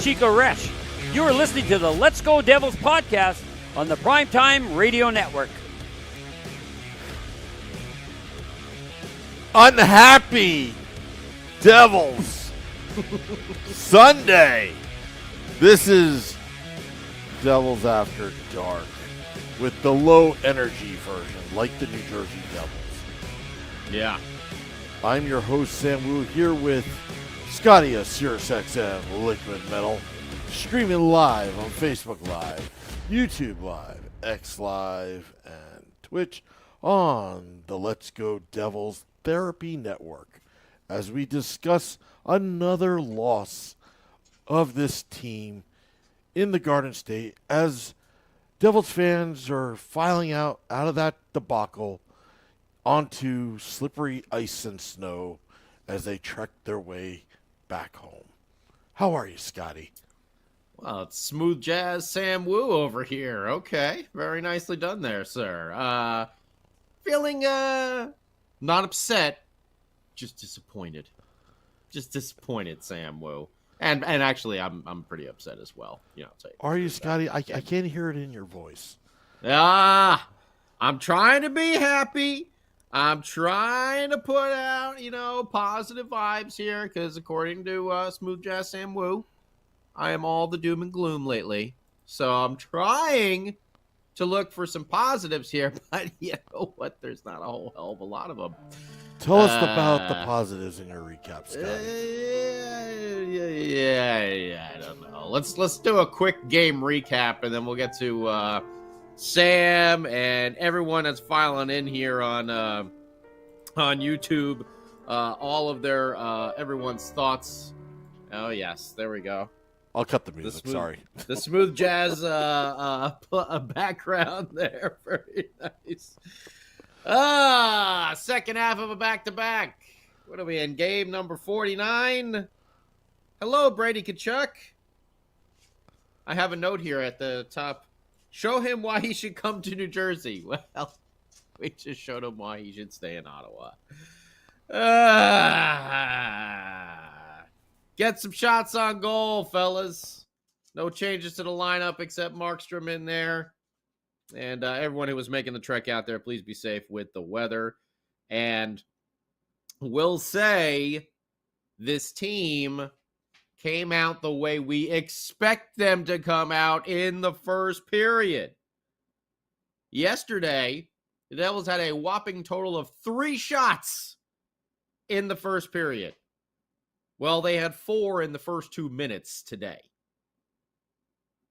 Chico Resch. You are listening to the Let's Go Devils podcast on the Primetime Radio Network. Unhappy Devils Sunday. This is Devils After Dark with the low energy version, like the New Jersey Devils. Yeah. I'm your host, Sam Wu, here with Scotty of Sirius XM Liquid Metal, streaming live on Facebook Live, YouTube Live, X Live, and Twitch on the Let's Go Devils Therapy Network as we discuss another loss of this team in the Garden State as Devils fans are filing out of that debacle onto slippery ice and snow as they trek their way back home. How are you, Scotty? Well, it's smooth jazz Sam Wu over here. Okay. Very nicely done there, sir. Feeling not upset, just disappointed. Just disappointed, Sam Wu. And actually I'm pretty upset as well. You know, are you, Scotty? I can't hear it in your voice. I'm trying to be happy. I'm trying to put out, positive vibes here because according to Smooth Jazz Sam Wu, I am all the doom and gloom lately. So I'm trying to look for some positives here, but you know what? There's not a whole hell of a lot of them. Tell us about the positives in your recap, Scotty. Yeah, I don't know. Let's do a quick game recap, and then we'll get to Sam and everyone that's filing in here on YouTube, all of their everyone's thoughts. Oh yes, there we go. I'll cut the music. Sorry, the smooth jazz background there. Very nice. Second half of a back-to-back. What are we in? Game number 49. Hello, Brady Tkachuk. I have a note here at the top. Show him why he should come to New Jersey. Well, we just showed him why he should stay in Ottawa. Get some shots on goal, fellas. No changes to the lineup except Markstrom in there. And everyone who was making the trek out there, please be safe with the weather. And we'll say this team came out the way we expect them to come out in the first period. Yesterday, the Devils had a whopping total of 3 shots in the first period. Well, they had 4 in the first 2 minutes today.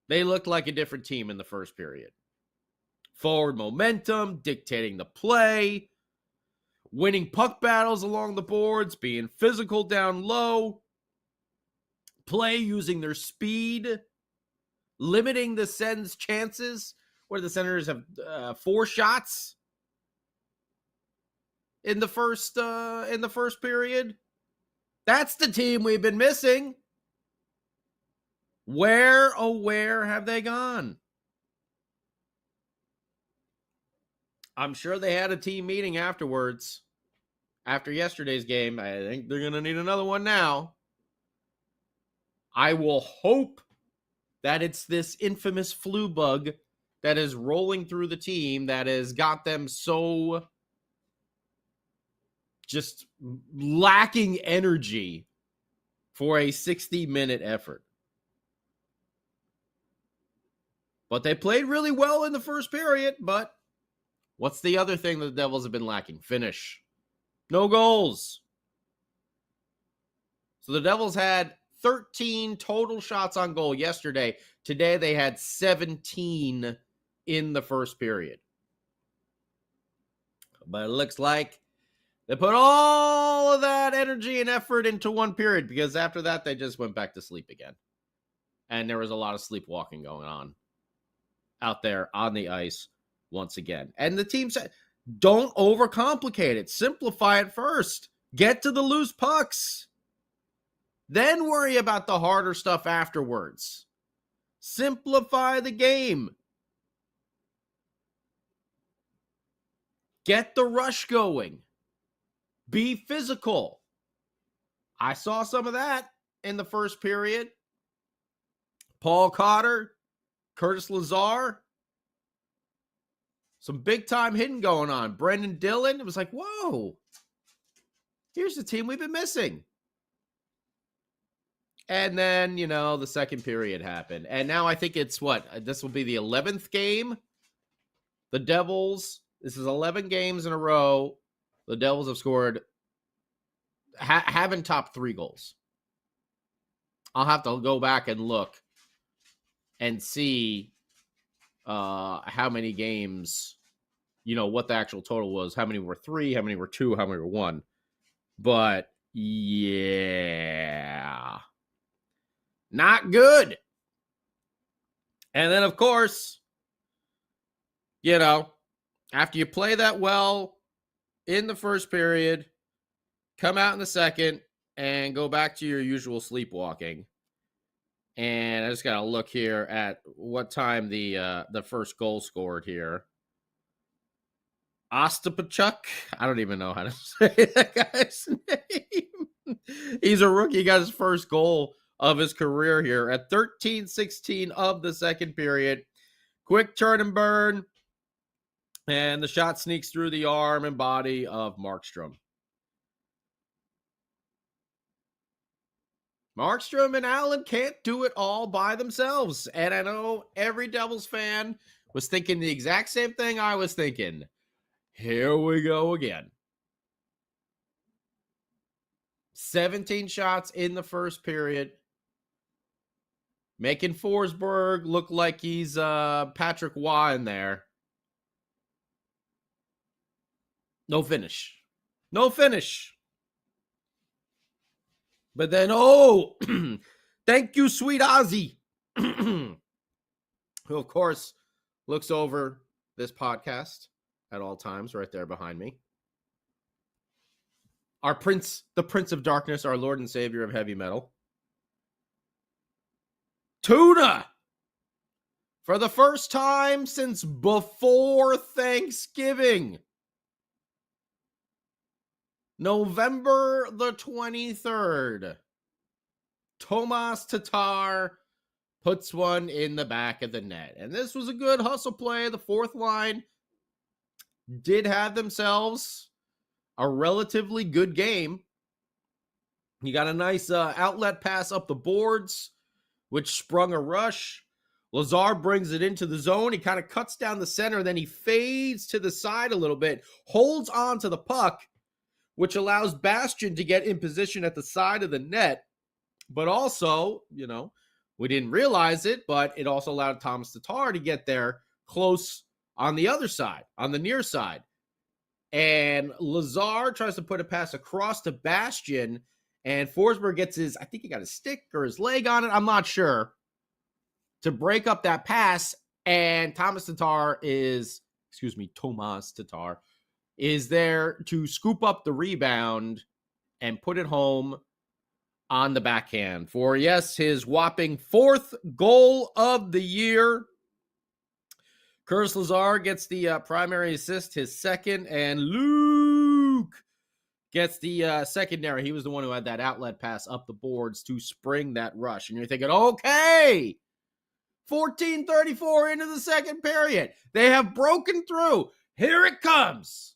They looked like a different team in the first period. Forward momentum, dictating the play, winning puck battles along the boards, being physical down low, play using their speed, limiting the Sens' chances, where the Senators have 4 shots in the first period. That's the team we've been missing. Where, oh, where have they gone? I'm sure they had a team meeting afterwards, after yesterday's game. I think they're going to need another one now. I will hope that it's this infamous flu bug that is rolling through the team that has got them so just lacking energy for a 60-minute effort. But they played really well in the first period, but what's the other thing that the Devils have been lacking? Finish. No goals. So the Devils had 13 total shots on goal yesterday. Today they had 17 in the first period. But it looks like they put all of that energy and effort into one period because after that they just went back to sleep again. And there was a lot of sleepwalking going on out there on the ice once again. And the team said, don't overcomplicate it. Simplify it first. Get to the loose pucks. Then worry about the harder stuff afterwards. Simplify the game. Get the rush going. Be physical. I saw some of that in the first period. Paul Cotter, Curtis Lazar. Some big-time hitting going on. Brendan Dillon. It was like, whoa. Here's the team we've been missing. And then, the second period happened. And now I think it's this will be the 11th game. The Devils, this is 11 games in a row. The Devils have scored, haven't topped 3 goals. I'll have to go back and look and see how many games, what the actual total was. How many were 3, how many were 2, how many were 1. But, yeah. Not good. And then, of course, after you play that well in the first period, come out in the second, and go back to your usual sleepwalking. And I just got to look here at what time the first goal scored here. Ostapachuk. I don't even know how to say that guy's name. He's a rookie. He got his first goal of his career here at 13:16 of the second period. Quick turn and burn. And the shot sneaks through the arm and body of Markstrom. Markstrom and Allen can't do it all by themselves. And I know every Devils fan was thinking the exact same thing I was thinking. Here we go again. 17 shots in the first period. Making Forsberg look like he's Patrick Waugh in there. No finish. No finish. But then, thank you, sweet Ozzy. Who, of course, looks over this podcast at all times right there behind me. Our Prince, the Prince of Darkness, our Lord and Savior of heavy metal. Tuna! For the first time since before Thanksgiving. November the 23rd. Tomas Tatar puts one in the back of the net. And this was a good hustle play. The fourth line did have themselves a relatively good game. You got a nice outlet pass up the boards, which sprung a rush. Lazar brings it into the zone. He kind of cuts down the center. Then he fades to the side a little bit, holds on to the puck, which allows Bastian to get in position at the side of the net. But also, we didn't realize it, but it also allowed Thomas Tatar to get there close on the other side, on the near side. And Lazar tries to put a pass across to Bastian, and Forsberg gets I think he got his stick or his leg on it, I'm not sure, to break up that pass. And Tomas Tatar is there to scoop up the rebound and put it home on the backhand for, yes, his whopping 4th goal of the year. Curtis Lazar gets the primary assist, his second, and Luke gets the secondary. He was the one who had that outlet pass up the boards to spring that rush. And you're thinking, okay, 14:34 into the second period. They have broken through. Here it comes.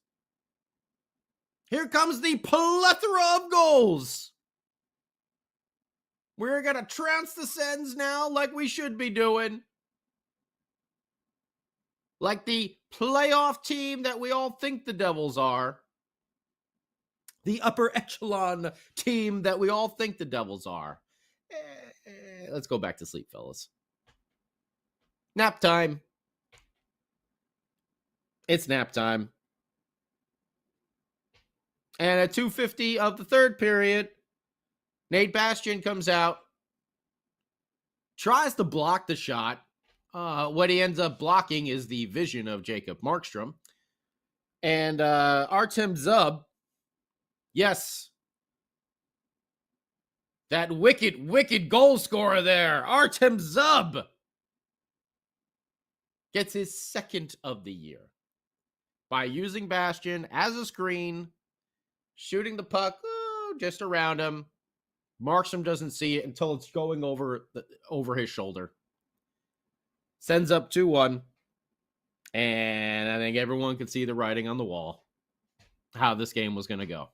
Here comes the plethora of goals. We're going to trounce the Sens now like we should be doing. Like the playoff team that we all think the Devils are. The upper echelon team that we all think the Devils are. Let's go back to sleep, fellas. Nap time. It's nap time. And at 2:50 of the third period, Nate Bastian comes out, tries to block the shot. What he ends up blocking is the vision of Jacob Markstrom. And Artem Zub, yes, that wicked goal scorer there, Artem Zub, gets his 2nd of the year by using Bastian as a screen, shooting the puck just around him. Markstrom doesn't see it until it's going over his shoulder. Sends up 2-1. And I think everyone could see the writing on the wall, how this game was going to go.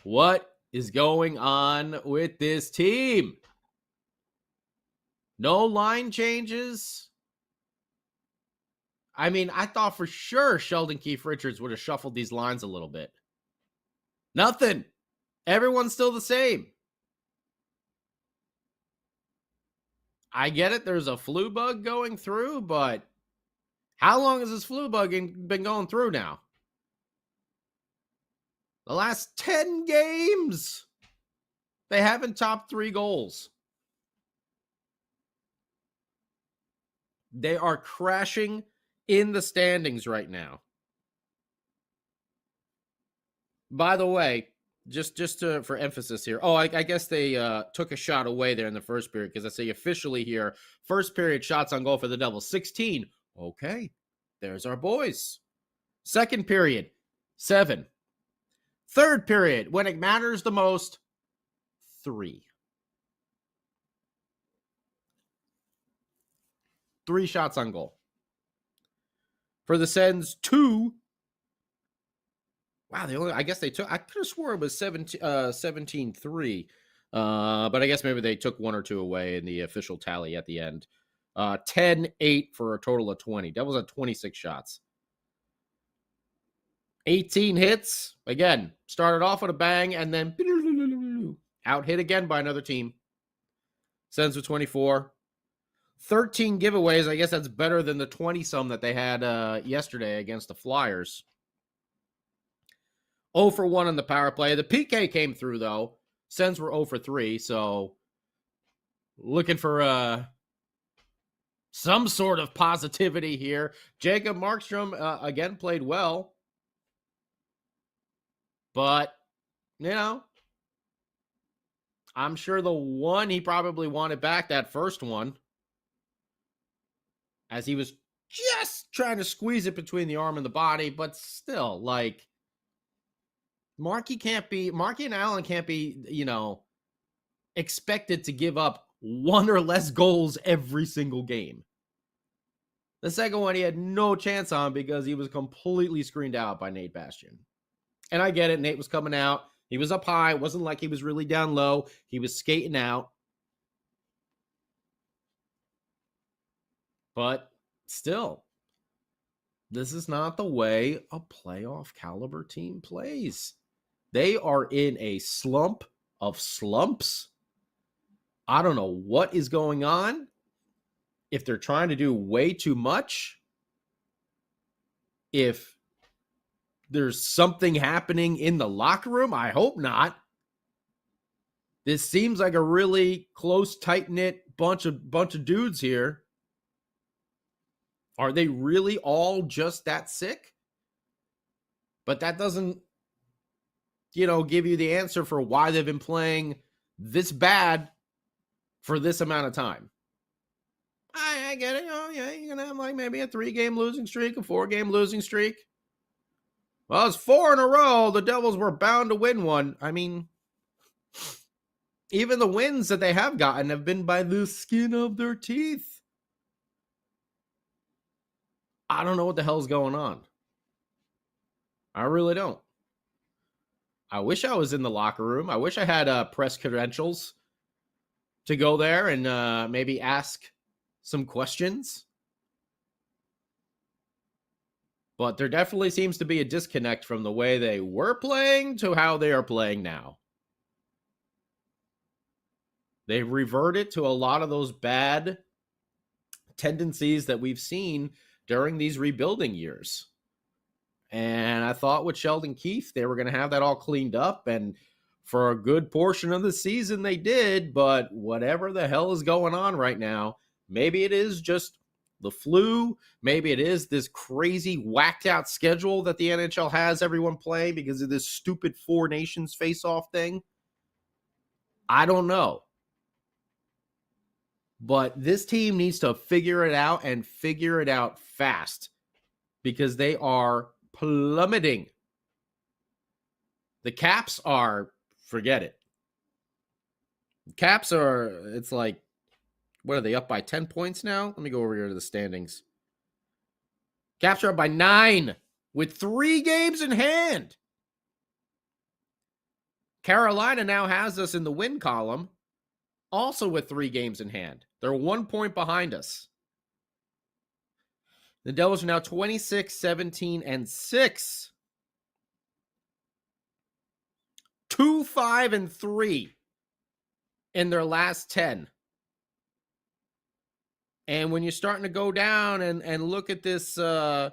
What is going on with this team? No line changes. I mean, I thought for sure Sheldon Keefe Richards would have shuffled these lines a little bit. Nothing. Everyone's still the same. I get it. There's a flu bug going through, but how long has this flu bug been going through now? The last 10 games, they haven't topped 3 goals. They are crashing in the standings right now. By the way, just for emphasis here. Oh, I guess they took a shot away there in the first period, because I say officially here, first period shots on goal for the Devils, 16. Okay, there's our boys. Second period, 7. Third period, when it matters the most, 3. 3 shots on goal. For the Sens, 2. Wow, I guess they took, I could have swore it was 17-3. But I guess maybe they took 1 or 2 away in the official tally at the end. 10-8 for a total of 20. Devils had 26 shots. 18 hits. Again, started off with a bang and then out hit again by another team. Sens with 24. 13 giveaways. I guess that's better than the 20-some that they had yesterday against the Flyers. 0 for 1 on the power play. The PK came through, though. Sens were 0 for 3, so looking for some sort of positivity here. Jacob Markstrom, again, played well. But, you know, I'm sure the one he probably wanted back, that first one, as he was just trying to squeeze it between the arm and the body, but still, like, Marky and Allen can't be, you know, expected to give up 1 or less goals every single game. The second one he had no chance on because he was completely screened out by Nate Bastian. And I get it. Nate was coming out. He was up high. It wasn't like he was really down low. He was skating out. But still, this is not the way a playoff caliber team plays. They are in a slump of slumps. I don't know what is going on. If they're trying to do way too much. If there's something happening in the locker room, I hope not. This seems like a really close, tight-knit bunch of dudes here. Are they really all just that sick? But that doesn't, you know, give you the answer for why they've been playing this bad for this amount of time. I get it. Oh, yeah, you're going to have like maybe a 3-game losing streak, a 4-game losing streak. Well, it's 4 in a row. The Devils were bound to win one. I mean, even the wins that they have gotten have been by the skin of their teeth. I don't know what the hell's going on. I really don't. I wish I was in the locker room. I wish I had press credentials to go there and maybe ask some questions. But there definitely seems to be a disconnect from the way they were playing to how they are playing now. They've reverted to a lot of those bad tendencies that we've seen during these rebuilding years. And I thought with Sheldon Keefe, they were going to have that all cleaned up. And for a good portion of the season, they did. But whatever the hell is going on right now, maybe it is just the flu. Maybe it is this crazy whacked out schedule that the NHL has everyone playing because of this stupid Four Nations face-off thing. I don't know. But this team needs to figure it out and figure it out fast because they are plummeting. The Caps are, forget it. Caps are, it's like What are they up by 10 points now? Let me go over here to the standings. Caps are up by 9 with 3 games in hand. Carolina now has us in the win column, also with 3 games in hand. They're 1 point behind us. The Devils are now 26, 17, and 6. 2, 5, and 3 in their last 10. And when you're starting to go down and look at this, last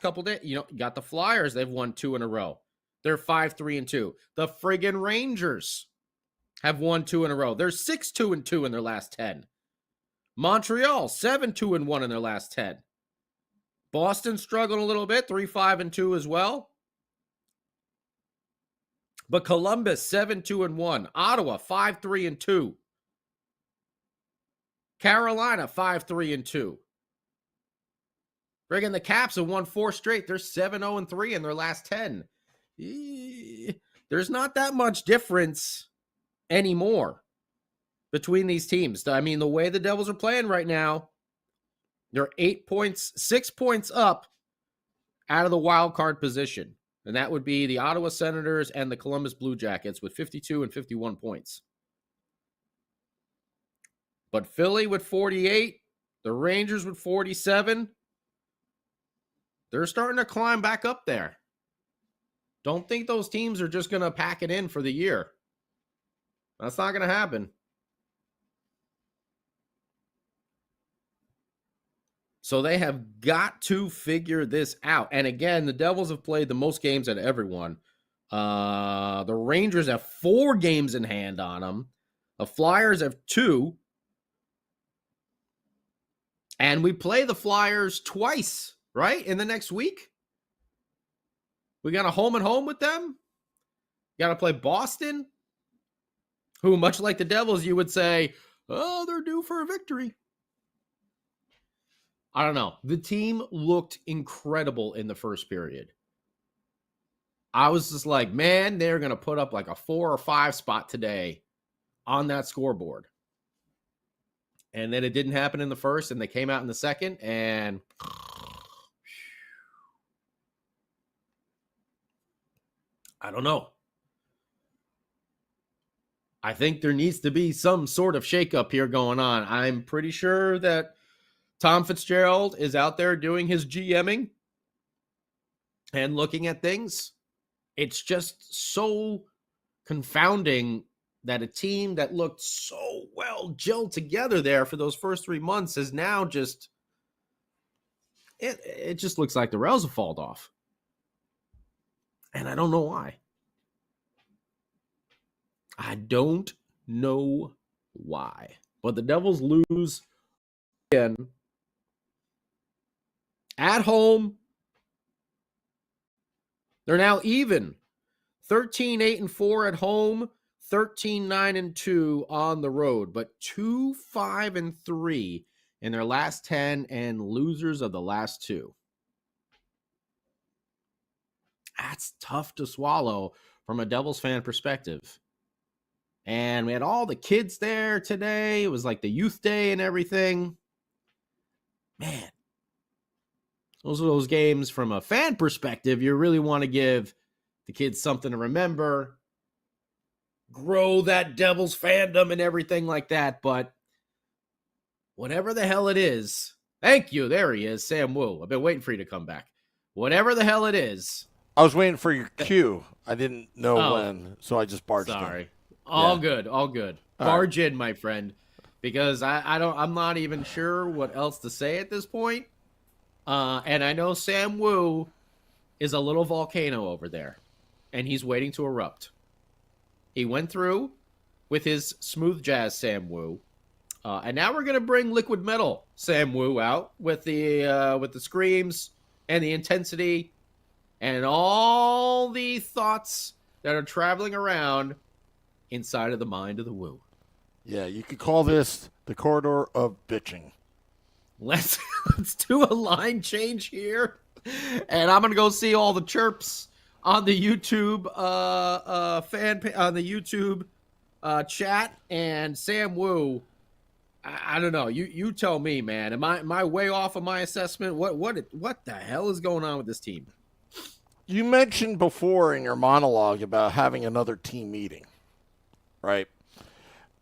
couple days, you got the Flyers. They've won 2 in a row. They're 5-3-2. The friggin' Rangers have won 2 in a row. They're 6-2-2 in their last 10. Montreal, 7-2-1 in their last 10. Boston struggled a little bit, 3-5-2 as well. But Columbus, 7-2-1. Ottawa, 5-3-2. Carolina, 5-3-2. Friggin' the Caps have won 4 straight. They're 7-0-3 in their last 10. There's not that much difference anymore between these teams. I mean, the way the Devils are playing right now, they're 6 points up out of the wild card position. And that would be the Ottawa Senators and the Columbus Blue Jackets with 52 and 51 points. But Philly with 48, the Rangers with 47, they're starting to climb back up there. Don't think those teams are just going to pack it in for the year. That's not going to happen. So they have got to figure this out. And again, the Devils have played the most games out of everyone. The Rangers have 4 games in hand on them. The Flyers have 2. And we play the Flyers twice, right? In the next week. We got a home and home with them. Got to play Boston, who, much like the Devils, you would say, oh, they're due for a victory. I don't know. The team looked incredible in the first period. I was just like, man, they're going to put up like a 4 or 5 spot today on that scoreboard. And then it didn't happen in the first, and they came out in the second, and I don't know. I think there needs to be some sort of shakeup here going on. I'm pretty sure that Tom Fitzgerald is out there doing his GMing and looking at things. It's just so confounding that a team that looked so well gelled together there for those first 3 months is now just, it just looks like the rails have fallen off. And I don't know why. I don't know why. But the Devils lose again. At home, they're now even. 13-8-4 at home, 13-9-2 on the road, but 2-5-3 in their last 10 and losers of the last 2. That's tough to swallow from a Devils fan perspective. And we had all the kids there today. It was like the youth day and everything. Man. Those are those games from a fan perspective. You really want to give the kids something to remember, grow that Devils fandom and everything like that. But whatever the hell it is, thank you. There he is, Sam Wu. I've been waiting for you to come back. Whatever the hell it is. I was waiting for your cue. I didn't know when, so I just barged in. Sorry. All good. Barge in, my friend, because I'm not even sure what else to say at this point. And I know Sam Wu is a little volcano over there, and he's waiting to erupt. He went through with his smooth jazz Sam Wu, and now we're gonna bring liquid metal Sam Wu out with the screams and the intensity and all the thoughts that are traveling around inside of the mind of the Wu. Yeah, you could call this the corridor of bitching. Let's do a line change here, and I'm gonna go see all the chirps on the YouTube chat and Sam Wu. I don't know. You tell me, man. Am I way off of my assessment? What the hell is going on with this team? You mentioned before in your monologue about having another team meeting, right?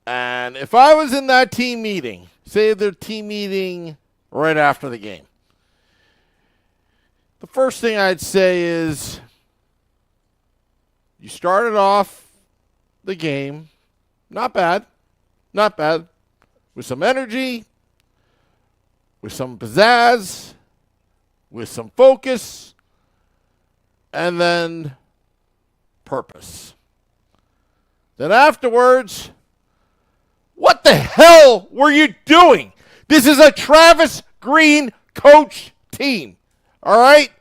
And if I was in that team meeting, say the team meeting right after the game, the first thing I'd say is you started off the game, not bad, with some energy, with some pizzazz, with some focus, and then purpose. Then afterwards, what the hell were you doing? This is a Travis Green coach team, all right?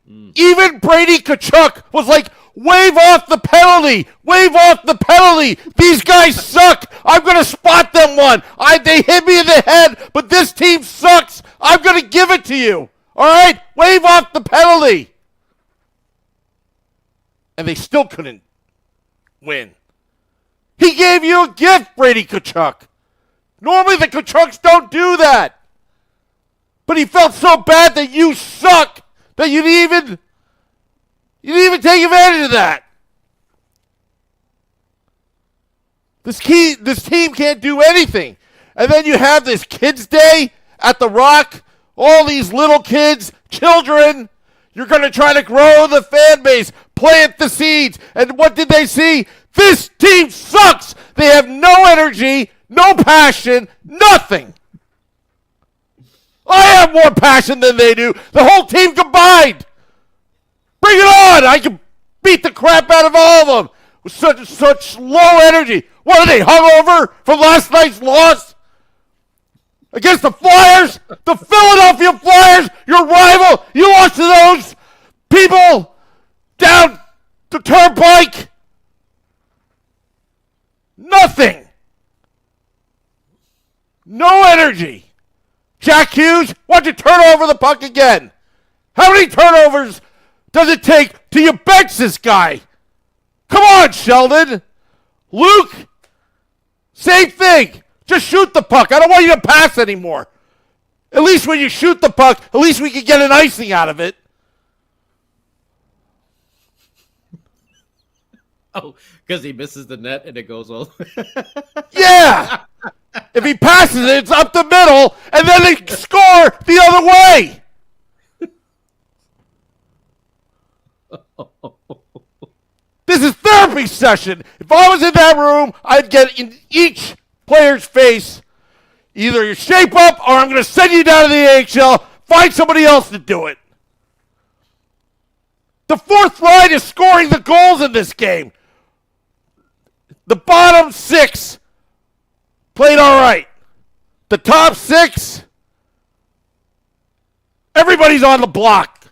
Even Brady Tkachuk was like, wave off the penalty. Wave off the penalty. These guys suck. I'm going to spot them one. They hit me in the head, but this team sucks. I'm going to give it to you. All right? Wave off the penalty. And they still couldn't win. He gave you a gift, Brady Tkachuk. Normally the Tkachuks don't do that. But he felt so bad that you suck that you didn't even take advantage of that. This team can't do anything. And then you have this kids' day at the Rock. All these little kids, children. You're going to try to grow the fan base, plant the seeds. And what did they see? This team sucks. They have no energy, no passion, nothing. I have more passion than they do. The whole team combined. Bring it on. I can beat the crap out of all of them with such low energy. What are they, hungover from last night's loss? Against the Flyers? The Philadelphia Flyers, your rival. You lost to those people down the turnpike. Nothing. No energy. Jack Hughes, why don't you turn over the puck again? How many turnovers does it take till you bench this guy? Come on, Sheldon. Luke, same thing. Just shoot the puck. I don't want you to pass anymore. At least when you shoot the puck, at least we can get an icing out of it. Oh, because he misses the net and it goes all. Yeah. If he passes it, it's up the middle, and then they score the other way. This is therapy session. If I was in that room, I'd get in each player's face, either you shape up or I'm going to send you down to the AHL, find somebody else to do it. The fourth line is scoring the goals in this game. The bottom six played all right. The top six, everybody's on the block.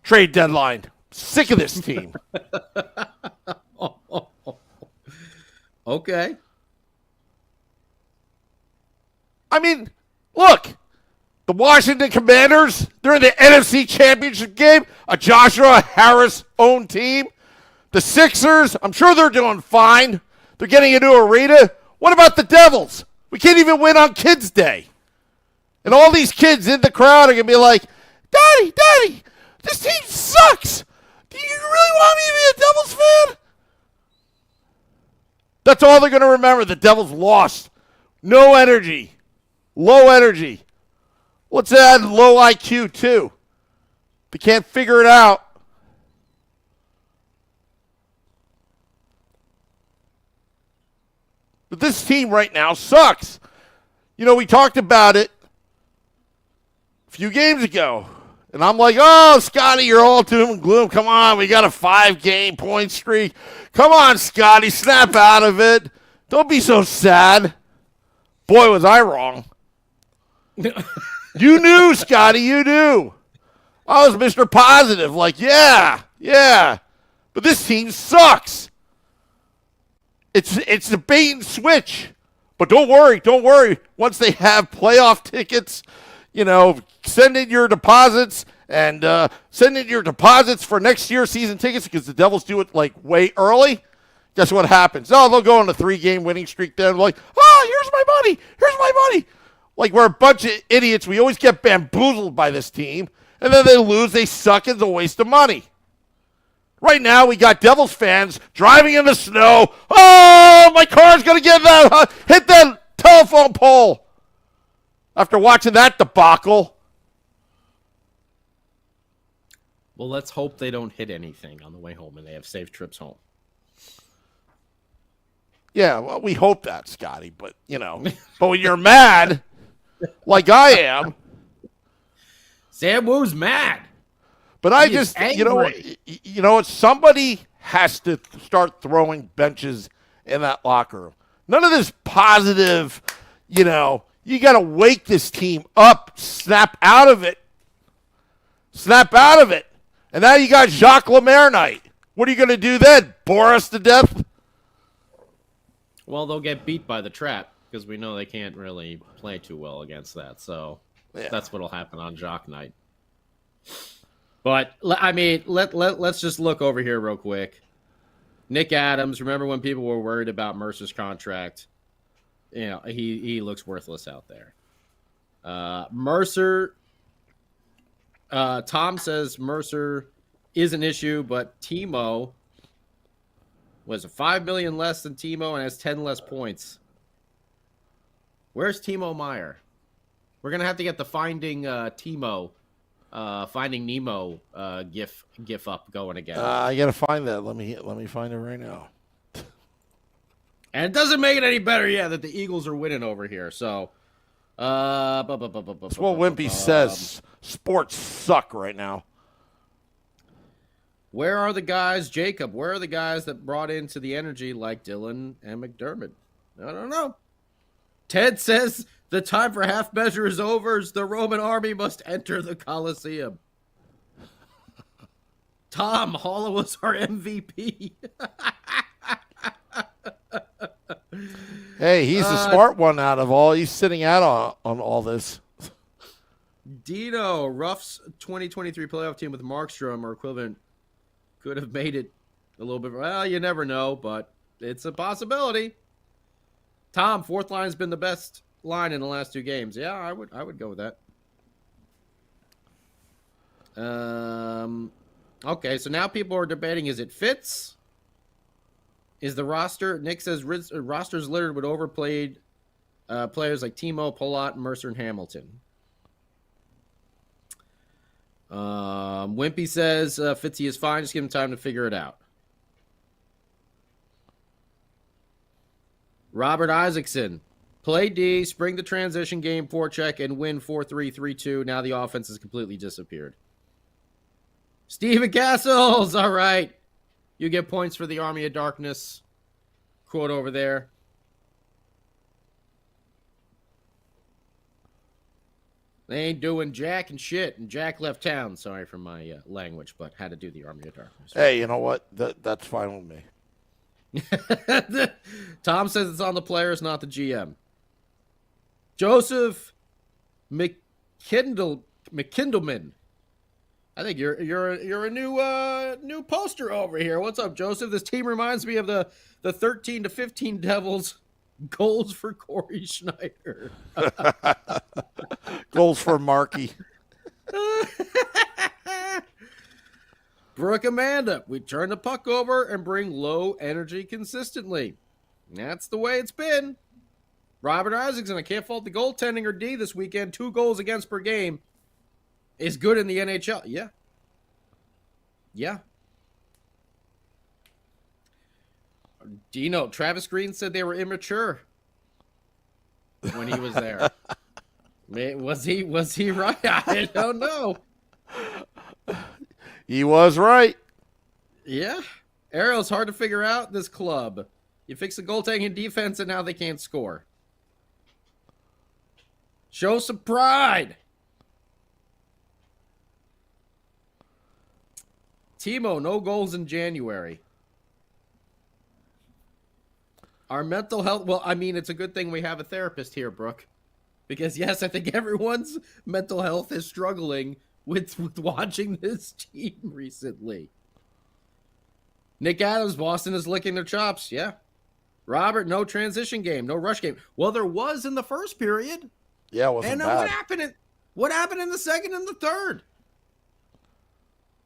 Trade deadline. Sick of this team. Okay. I mean, look, the Washington Commanders, they're in the NFC Championship game, a Joshua Harris-owned team. The Sixers, I'm sure they're doing fine. They're getting a new arena. What about the Devils? We can't even win on Kids Day. And all these kids in the crowd are going to be like, Daddy, this team sucks. Do you really want me to be a Devils fan? That's all they're going to remember. The Devils lost. No energy. Low energy. Let's add low IQ too. They can't figure it out. But this team right now sucks. You know, we talked about it a few games ago. And I'm like, oh, Scotty, you're all doom and gloom. Come on, we got a 5-game point streak. Come on, Scotty, snap out of it. Don't be so sad. Boy, was I wrong. You knew, Scotty, you knew. I was Mr. Positive, like, yeah. But this team sucks. It's the bait and switch. But don't worry. Once they have playoff tickets, you know, send in your deposits and send in your deposits for next year's season tickets because the Devils do it like way early. Guess what happens? Oh, they'll go on a 3-game winning streak then. Like, oh, here's my money. Here's my money. Like, we're a bunch of idiots. We always get bamboozled by this team. And then they lose. They suck. It's a waste of money. Right now, we got Devils fans driving in the snow. Oh, my car's going to get that, hit that telephone pole. After watching that debacle. Well, let's hope they don't hit anything on the way home and they have safe trips home. Yeah, well, we hope that, Scotty. But, but when you're mad, like I am. Sam Woo's mad. But I just, somebody has to start throwing benches in that locker room. None of this positive, you got to wake this team up, snap out of it. Snap out of it. And now you got Jacques Lemaire night. What are you going to do then? Bore us to death? Well, they'll get beat by the trap because we know they can't really play too well against that. So that's what'll happen on Jacques night. But, I mean, let's just look over here real quick. Nick Adams, remember when people were worried about Mercer's contract? He looks worthless out there. Mercer, Tom says Mercer is an issue, but Timo was $5 million less than Timo and has 10 less points. Where's Timo Meyer? We're gonna have to get the Finding Nemo gif up going again. I gotta find that. Let me find it right now. And it doesn't make it any better, that the Eagles are winning over here. So, that's what Wimpy says. Sports suck right now. Where are the guys, Jacob? Where are the guys that brought into the energy like Dylan and McDermott? I don't know. Ted says the time for half measure is over. The Roman army must enter the Colosseum. Tom, Holla was our MVP. Hey, he's the smart one out of all. He's sitting out on all this. Dino, Ruff's 2023 playoff team with Markstrom or equivalent could have made it a little bit. Well, you never know, but it's a possibility. Tom, fourth line has been the best line in the last 2 games. Yeah, I would go with that. Okay, so now people are debating: is it Fitz? Is the roster? Nick says roster's littered with overplayed players like Timo, Palat, Mercer, and Hamilton. Wimpy says Fitzy is fine. Just give him time to figure it out. Robert Isaacson, play D, spring the transition game, forecheck, and win 4-3, 3-2. Now the offense has completely disappeared. Steven Castles, all right. You get points for the Army of Darkness quote over there. They ain't doing jack and shit, and Jack left town. Sorry for my language, but had to do the Army of Darkness. Hey, you know what? That's fine with me. Tom says it's on the players, not the GM. Joseph McKindleman. I think you're a new poster over here. What's up, Joseph? This team reminds me of the 13-15 Devils. Goals for Corey Schneider. Goals for Markey. Brooke Amanda, we turn the puck over and bring low energy consistently. That's the way it's been. Robert Isaacson, I can't fault the goaltending or D this weekend. 2 goals against per game is good in the NHL. Yeah. Dino, Travis Green said they were immature when he was there. Was he right? I don't know. He was right. Yeah. Ariel, it's hard to figure out this club. You fix the goaltending and defense, and now they can't score. Show some pride. Timo, no goals in January. Our mental health, well, I mean, it's a good thing we have a therapist here, Brooke. Because, yes, I think everyone's mental health is struggling with watching this team recently. Nick Adams, Boston is licking their chops. Yeah. Robert, no transition game, no rush game. Well, there was in the first period. Yeah, it wasn't And bad. what happened in the second and the third?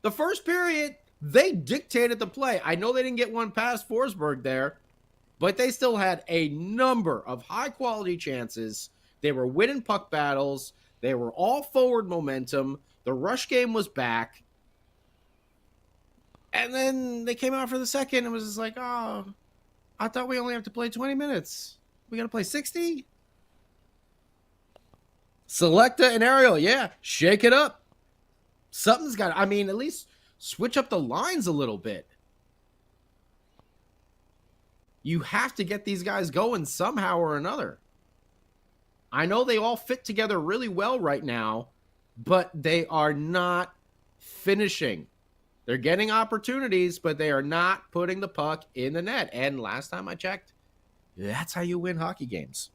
The first period, they dictated the play. I know they didn't get one past Forsberg there, but they still had a number of high-quality chances. They were winning puck battles. They were all forward momentum. The rush game was back. And then they came out for the second and was just like, oh, I thought we only have to play 20 minutes. We got to play 60? Selecta and Ariel, yeah, shake it up. Something's got, at least switch up the lines a little bit. You have to get these guys going somehow or another. I know they all fit together really well right now, but they are not finishing. They're getting opportunities, but they are not putting the puck in the net. And last time I checked, that's how you win hockey games.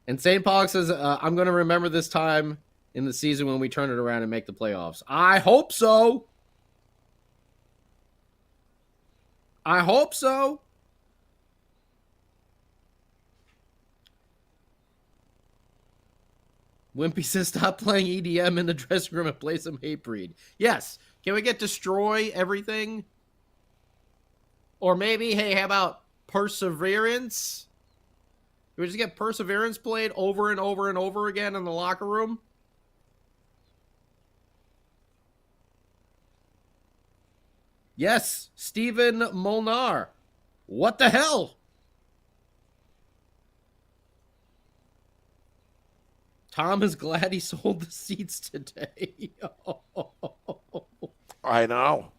And St. Paul says, I'm going to remember this time in the season when we turn it around and make the playoffs. I hope so. I hope so. Wimpy says, stop playing EDM in the dressing room and play some Hatebreed. Yes. Can we get Destroy Everything? Or maybe, hey, how about Perseverance? Can we just get Perseverance played over and over and over again in the locker room? Yes, Stephen Molnar. What the hell? Tom is glad he sold the seats today. I know.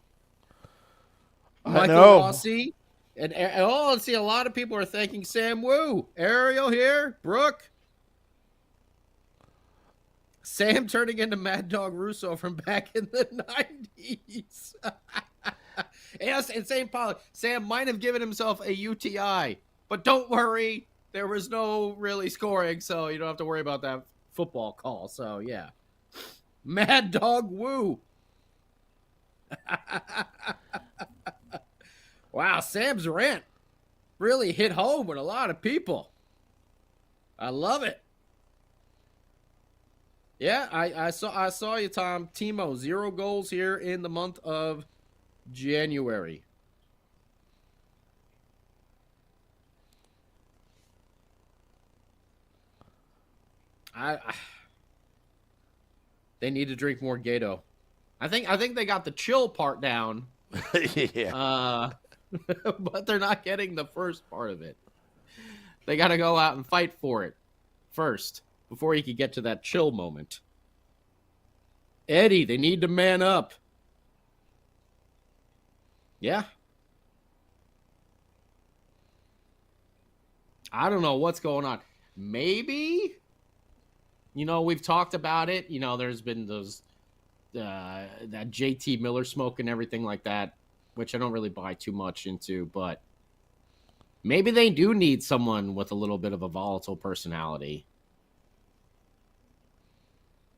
Michael Rossi. And let's see, a lot of people are thanking Sam Wu. Ariel here. Brooke. Sam turning into Mad Dog Russo from back in the 90s. Yes, and St. Paul. Sam might have given himself a UTI. But don't worry. There was no really scoring, so you don't have to worry about that football call. So, yeah. Mad Dog Wu. Wow, Sam's rant really hit home with a lot of people. I love it. Yeah, I saw you, Tom. Timo, 0 goals here in the month of January. They need to drink more Gato. I think they got the chill part down. Yeah. But they're not getting the first part of it. They got to go out and fight for it first before you can get to that chill moment. Eddie, they need to man up. Yeah. I don't know what's going on. Maybe, we've talked about it. There's been those, that JT Miller smoke and everything like that, which I don't really buy too much into, but maybe they do need someone with a little bit of a volatile personality.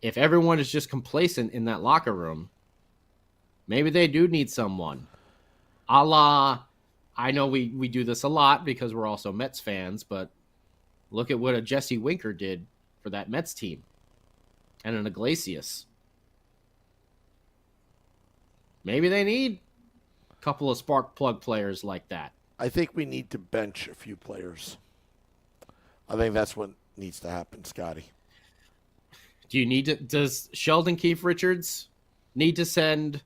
If everyone is just complacent in that locker room, maybe they do need someone. A la, I know we do this a lot because we're also Mets fans, but look at what a Jesse Winker did for that Mets team. And an Iglesias. Maybe they need a couple of spark plug players like that. I think we need to bench a few players. I think that's what needs to happen, Scotty. Does Sheldon Keefe Richards need to send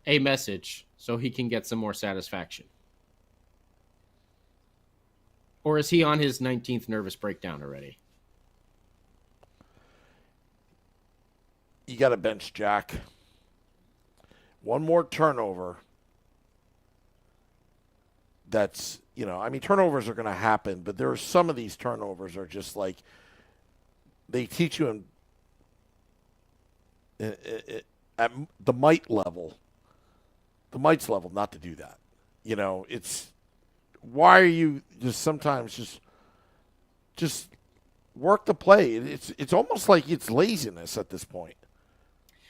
a message so he can get some more satisfaction? Or is he on his 19th nervous breakdown already? You got to bench Jack. One more turnover. That's, turnovers are going to happen, but there are some of these turnovers are just like, they teach you at the might's level not to do that. It's, why are you just sometimes just work the play? It's almost like it's laziness at this point.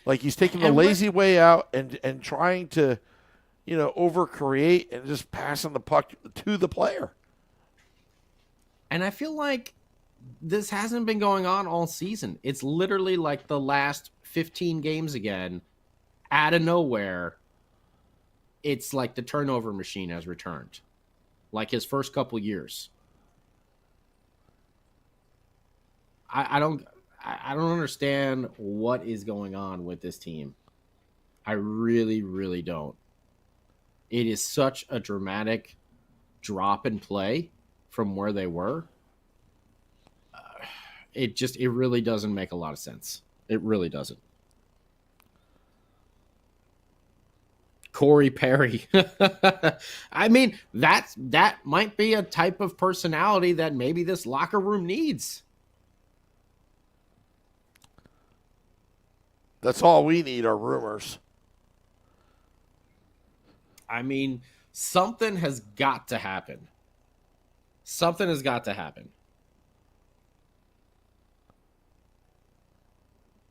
Like he's taking the lazy way out and trying to, overcreate and just passing the puck to the player. And I feel like this hasn't been going on all season. It's literally like the last 15 games again, out of nowhere. It's like the turnover machine has returned, like his first couple years. I don't understand what is going on with this team. I really, really don't. It is such a dramatic drop in play from where they were. It really doesn't make a lot of sense. It really doesn't. Corey Perry. I mean, that might be a type of personality that maybe this locker room needs. That's all we need are rumors. I mean, something has got to happen. Something has got to happen.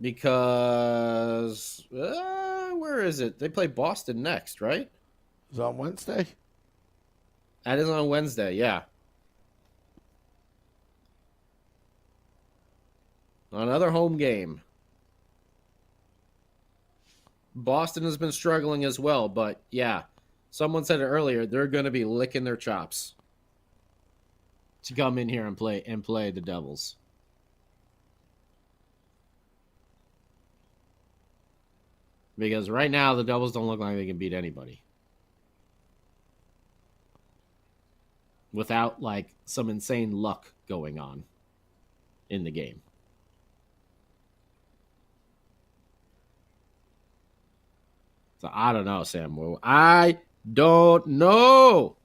Because, where is it? They play Boston next, right? Is it on Wednesday? That is on Wednesday, yeah. Another home game. Boston has been struggling as well, but yeah, someone said it earlier, they're going to be licking their chops to come in here and play the Devils. Because right now, the Devils don't look like they can beat anybody. Without, like, some insane luck going on in the game. So, I don't know, Sam. I don't know.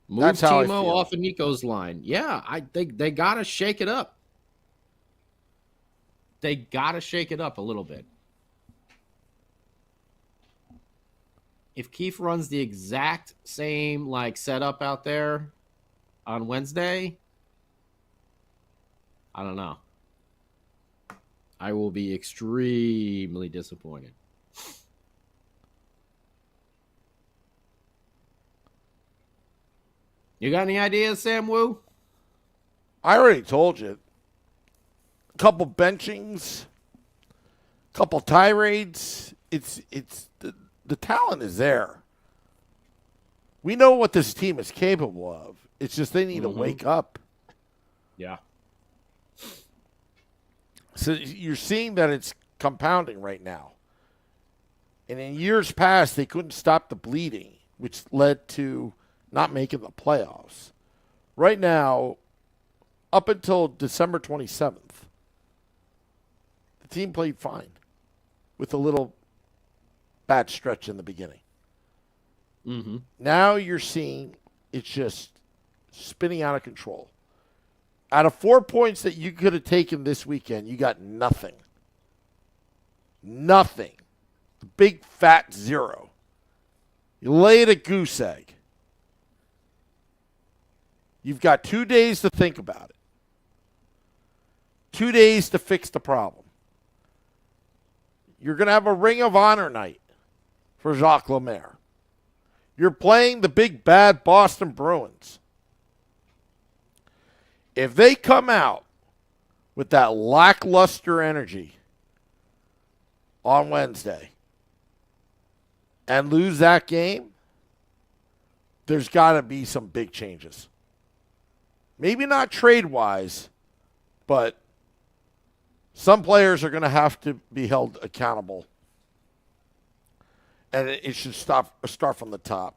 Move That's how Timo off of Nico's line. Yeah, they got to shake it up. They got to shake it up a little bit. If Keefe runs the exact same setup out there on Wednesday, I don't know. I will be extremely disappointed. You got any ideas, Sam Wu? I already told you. A couple benchings, a couple tirades. It's the talent is there. We know what this team is capable of. It's just they need to wake up. Yeah. So you're seeing that it's compounding right now. And in years past, they couldn't stop the bleeding, which led to not making the playoffs. Right now, up until December 27th, the team played fine with a little bad stretch in the beginning. Mm-hmm. Now you're seeing it's just spinning out of control. Out of 4 points that you could have taken this weekend, you got nothing. Nothing. Big fat zero. You laid a goose egg. You've got 2 days to think about it. 2 days to fix the problem. You're going to have a Ring of Honor night for Jacques Lemaire. You're playing the big bad Boston Bruins. If they come out with that lackluster energy on Wednesday and lose that game, there's got to be some big changes. Maybe not trade-wise, but some players are going to have to be held accountable. And it should start from the top.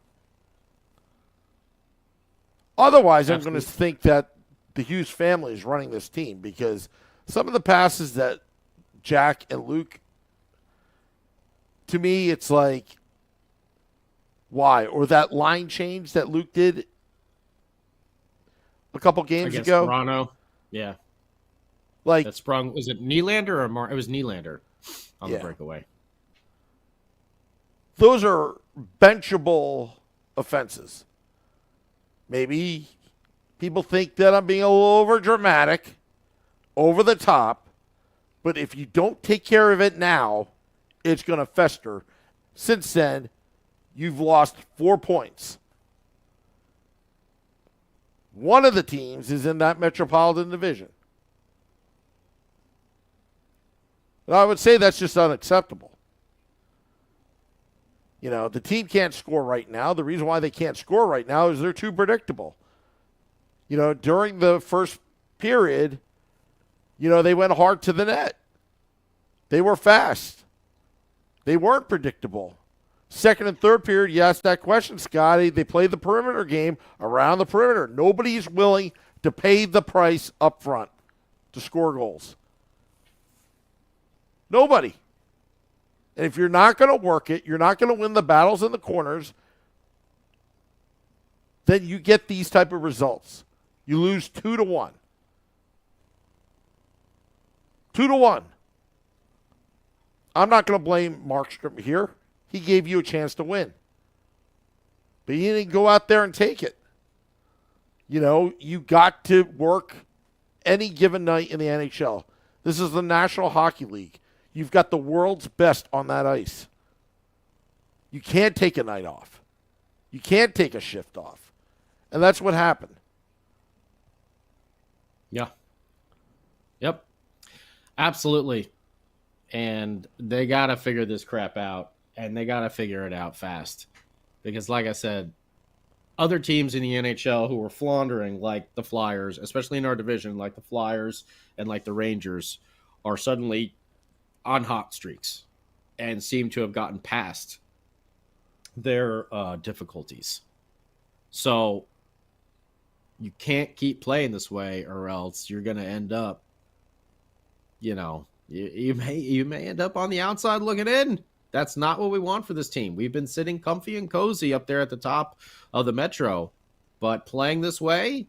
Otherwise, I'm going to think that the Hughes family is running this team because some of the passes that Jack and Luke, to me, it's like, why? Or that line change that Luke did a couple games ago. Toronto. Yeah. That sprung, was it Nylander or it was Nylander on the breakaway. Those are benchable offenses. Maybe People think that I'm being a little over dramatic, over the top, but if you don't take care of it now, it's going to fester. Since then, you've lost 4 points. One of the teams is in that Metropolitan Division. And I would say that's just unacceptable. You know, the team can't score right now. The reason why they can't score right now is they're too predictable. You know, during the first period, you know, they went hard to the net. They were fast. They weren't predictable. Second and third period, you asked that question, Scotty. They played the perimeter game around the perimeter. Nobody's willing to pay the price up front to score goals. Nobody. And if you're not going to work it, you're not going to win the battles in the corners, then you get these type of results. You lose 2-1. 2-1. I'm not going to blame Markstrom here. He gave you a chance to win. But you didn't go out there and take it. You know, you got to work any given night in the NHL. This is the National Hockey League. You've got the world's best on that ice. You can't take a night off. You can't take a shift off. And that's what happened. Yeah. Yep. Absolutely. And they got to figure this crap out, and they got to figure it out fast. Because, like I said, other teams in the NHL who are floundering, like the Flyers, especially in our division, like the Flyers and like the Rangers, are suddenly on hot streaks and seem to have gotten past their difficulties. So you can't keep playing this way, or else you're going to end up, you know, you may end up on the outside looking in. That's not what we want for this team. We've been sitting comfy and cozy up there at the top of the Metro, but playing this way,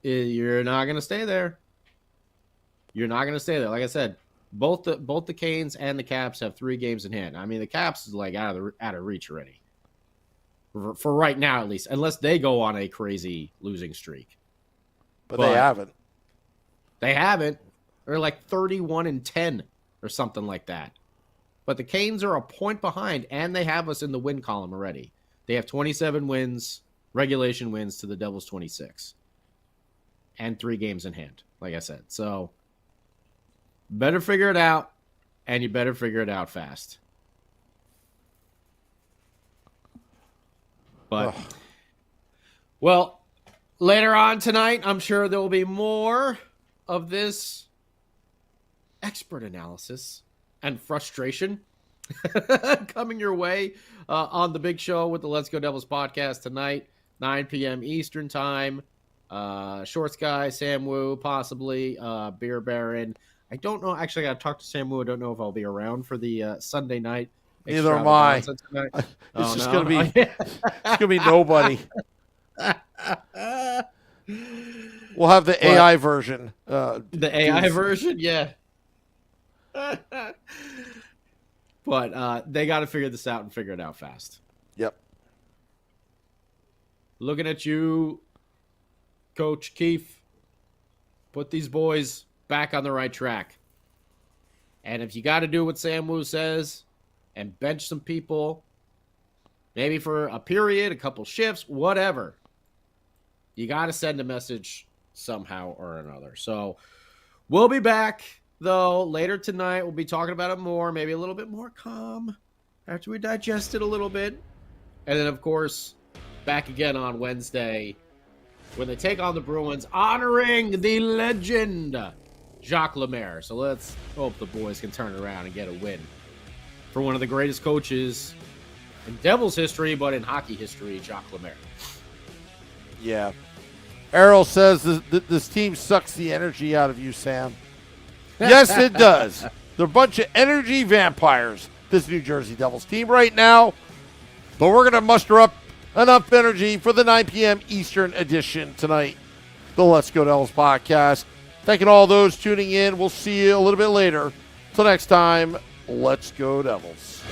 you're not going to stay there. You're not going to stay there. Like I said, both the Canes and the Caps have 3 games in hand. I mean, the Caps is like out of reach already. For right now, at least, unless they go on a crazy losing streak. But they haven't. They haven't. They're like 31-10 or something like that. But the Canes are a point behind, and they have us in the win column already. They have 27 wins, regulation wins, to the Devils 26. And 3 games in hand, like I said. So, better figure it out, and you better figure it out fast. But, well, later on tonight, I'm sure there will be more of this expert analysis and frustration coming your way on the big show with the Let's Go Devils podcast tonight, 9 p.m. Eastern time. Shorts guy, Sam Wu, possibly, Beer Baron. I don't know. Actually, I got to talk to Sam Wu. I don't know if I'll be around for the Sunday night. Neither am I. It's just going to be it's going to be nobody. We'll have the AI version. The AI version, yeah. But they got to figure this out and figure it out fast. Yep. Looking at you, Coach Keefe. Put these boys back on the right track. And if you got to do what Sam Wu says and bench some people, maybe for a period, a couple shifts, whatever, you got to send a message somehow or another. So we'll be back, though, later tonight. We'll be talking about it more, maybe a little bit more calm after we digest it a little bit. And then, of course, back again on Wednesday when they take on the Bruins, honoring the legend, Jacques Lemaire. So let's hope the boys can turn around and get a win for one of the greatest coaches in Devils history, but in hockey history, Jacques Lemaire. Yeah. Errol says this team sucks the energy out of you, Sam. Yes, it does. They're a bunch of energy vampires, this New Jersey Devils team right now. But we're going to muster up enough energy for the 9 p.m. Eastern edition tonight, the Let's Go Devils podcast. Thanking all those tuning in. We'll see you a little bit later. Till next time, Let's Go Devils.